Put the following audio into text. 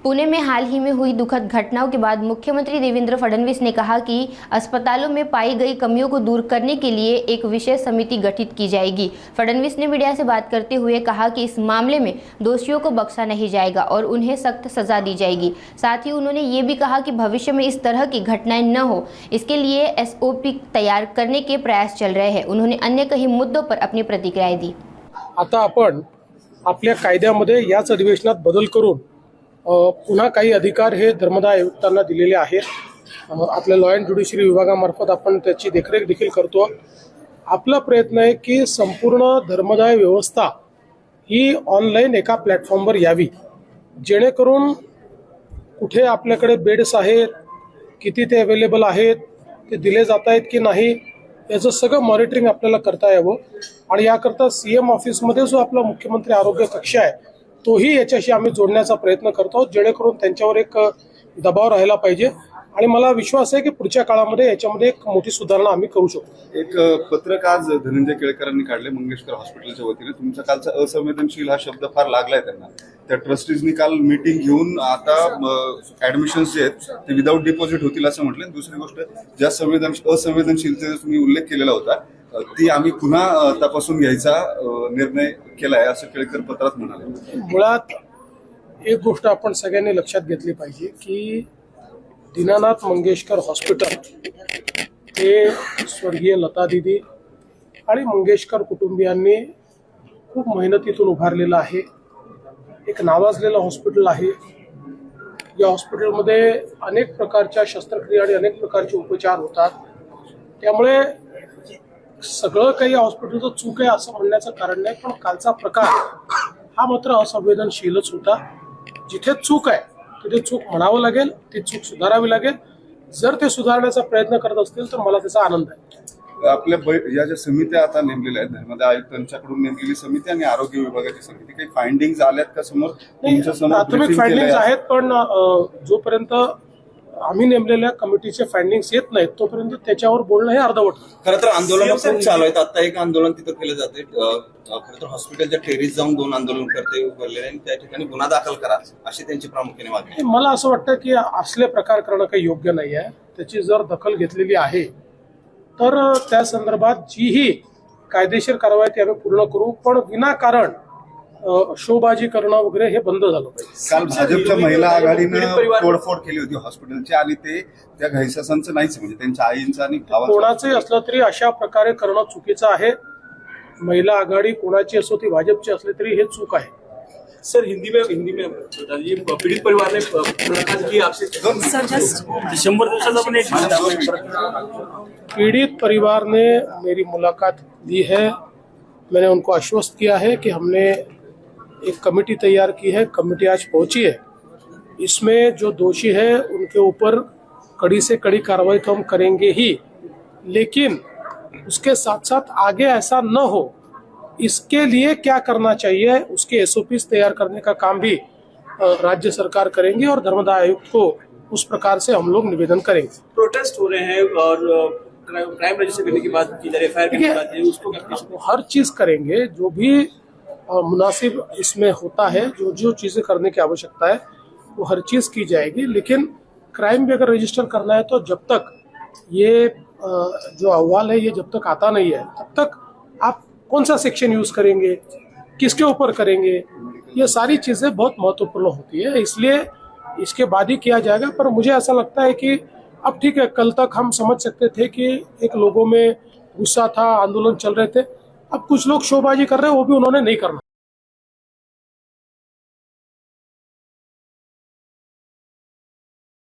पुणे में हाल ही में हुई दुखद घटनाओं के बाद मुख्यमंत्री देवेंद्र फडणवीस ने कहा कि अस्पतालों में पाई गई कमियों को दूर करने के लिए एक विशेष समिति गठित की जाएगी। फडणवीस ने मीडिया से बात करते हुए कहा कि इस मामले में दोषियों को बख्शा नहीं जाएगा और उन्हें सख्त सजा दी जाएगी। साथ ही उन्होंने ये भी कहा कि भविष्य में इस तरह की घटनाएं न हो, इसके लिए SOP तैयार करने के प्रयास चल रहे हैं। उन्होंने अन्य कई मुद्दों पर अपनी प्रतिक्रियाएं दी। आता आपण आपल्या कायद्यामध्ये याच अधिवेशनात बदल करून पुन्हा काही अधिकार हे धर्मदाय आयुक्तांना दिलेले आहेत। आपल्या लॉ अँड ज्युडिशरी विभागामार्फत आपण त्याची देखरेख देखील करतो। आपला प्रयत्न आहे की संपूर्ण धर्मदाय व्यवस्था ही ऑनलाईन एका प्लॅटफॉर्मवर यावी, जेणेकरून कुठे आपल्याकडे बेड्स आहेत, किती ते अवेलेबल आहेत, ते दिले जात आहेत की नाही, याचं सगळं मॉनिटरिंग आपल्याला करता यावं। आणि याकरता CM ऑफिसमध्ये जो आपला मुख्यमंत्री आरोग्य कक्ष आहे तोही याच्याशी आम्ही जोडण्याचा प्रयत्न करतो, जेणेकरून त्यांच्यावर एक दबाव राहिला पाहिजे। आणि मला विश्वास आहे की पुढच्या काळामध्ये याच्यामध्ये एक मोठी सुधारणा आम्ही करू शकतो। एक पत्रक आज धनंजय केळकरांनी काढले मंगेशकर हॉस्पिटलच्या वतीने। तुमचा कालचा असंवेदनशील हा शब्द फार लागलाय त्यांना। त्या ट्रस्टीजनी काल मीटिंग घेऊन आता ऍडमिशन्स जे आहेत ते विदाऊट डिपॉझिट होतील असं म्हटलं। दुसरी गोष्ट, ज्या असंवेदनशीलतेचा तुम्ही उल्लेख केलेला होता ती आम्ही पुन्हा तपासून घ्यायचा निर्णय केलाय असं केळकर पत्रात म्हणाले। मुळात एक गोष्ट आपण सगळ्यांनी लक्षात घेतली पाहिजे की दीनानाथ मंगेशकर हॉस्पिटल हे स्वर्गीय लता दीदी आणि मंगेशकर कुटुंबियांनी खूप मेहनतीतून उभारलेलं आहे। एक नावाजलेलं हॉस्पिटल आहे। या हॉस्पिटलमध्ये अनेक प्रकारच्या शस्त्रक्रिया आणि अनेक प्रकारचे उपचार होतात। त्यामुळे सगळं काही हॉस्पिटलचं चूक आहे असं म्हणण्याचं कारण नाही, पण कालचा प्रकार हा मात्र असंवेदनशीलच होता। जिथे चूक आहे तिथे चूक म्हणावं लागेल, ती चूक सुधारावी लागेल। जर ते सुधारण्याचा प्रयत्न करत असतील तर मला त्याचा आनंद आहे। आपल्या या ज्या समित्या आता नेमलेल्या आहेत, धर्मदाय आयुक्तांच्याकडून नेमलेली समिती आणि आरोग्य विभागाची समिती, काही फाइंडिंग्स आल्यात का समोर? प्राथमिक फाइंडिंग्स आहेत, पण जोपर्यंत आम्ही नेमलेल्या कमिटीचे फाइंडिंग्स येत नाहीत तोपर्यंत त्याच्यावर बोलणं हे अर्धवट। खरं तर आंदोलन खूप चालू आहेत। आता एक आंदोलन तिथं केलं जाते। खरं तर हॉस्पिटलच्या टेरेस जाऊन 2 आंदोलनकर्ते उभारलेले आणि त्या ठिकाणी गुन्हा दाखल करा अशी त्यांची प्रामुख्याने मागणी आहे। मला असं वाटतं की असले प्रकार करणं काही योग्य नाही आहे। त्याची जर दखल घेतलेली आहे तर त्या संदर्भात जीही कायदेशीर कारवाई ती आम्ही पूर्ण करू, पण विनाकारण शोबाजी करणं वगैरे हे बंद झालं पाहिजे। काल भाजपच्या महिला आघाडीनं तोडफोड केली होती हॉस्पिटलची आणि ते त्या घैसासांचं नाहीच, म्हणजे त्यांच्या आईंचं आणि भावाचं कोणाचंही असलं तरी अशा प्रकारे करणं चुकीचं आहे। महिला आघाडी कोणाची असो, ती भाजपची असली तरी हे चूक आहे। सर हिंदी में बताइए, पीड़ित परिवार ने मुलाकात की आपसे दिसंबर पीड़ित परिवार ने मेरी मुलाकात ली है। मैंने उनको आश्वस्त किया है कि हमने एक कमेटी तैयार की है। कमेटी आज पहुंची है। इसमें जो दोषी है उनके ऊपर कड़ी से कड़ी कार्रवाई तो हम करेंगे ही, लेकिन उसके साथ साथ आगे ऐसा न हो इसके लिए क्या करना चाहिए उसके SOPs तैयार करने का काम भी राज्य सरकार करेंगे और धर्मदाय आयुक्त को उस प्रकार से हम लोग निवेदन करेंगे। प्रोटेस्ट हो रहे हैं और क्राइम रजिस्टर करने की बात की जा रही है, उसको हर चीज करेंगे जो भी मुनासिब इसमें होता है, जो जो चीजें करने की आवश्यकता है वो हर चीज की जाएगी। लेकिन क्राइम भी अगर रजिस्टर करना है तो जब तक ये जो अहवाल है ये जब तक आता नहीं है तब तक आप कौन सा सेक्शन यूज करेंगे, किसके ऊपर करेंगे, ये सारी चीजें बहुत महत्वपूर्ण होती है। इसलिए इसके बाद ही किया जाएगा। पर मुझे ऐसा लगता है कि अब ठीक है, कल तक हम समझ सकते थे कि एक लोगों में गुस्सा था, आंदोलन चल रहे थे। अब कुछ लोग शोबाजी कर रहे हैं, वो भी उन्होंने नहीं करना।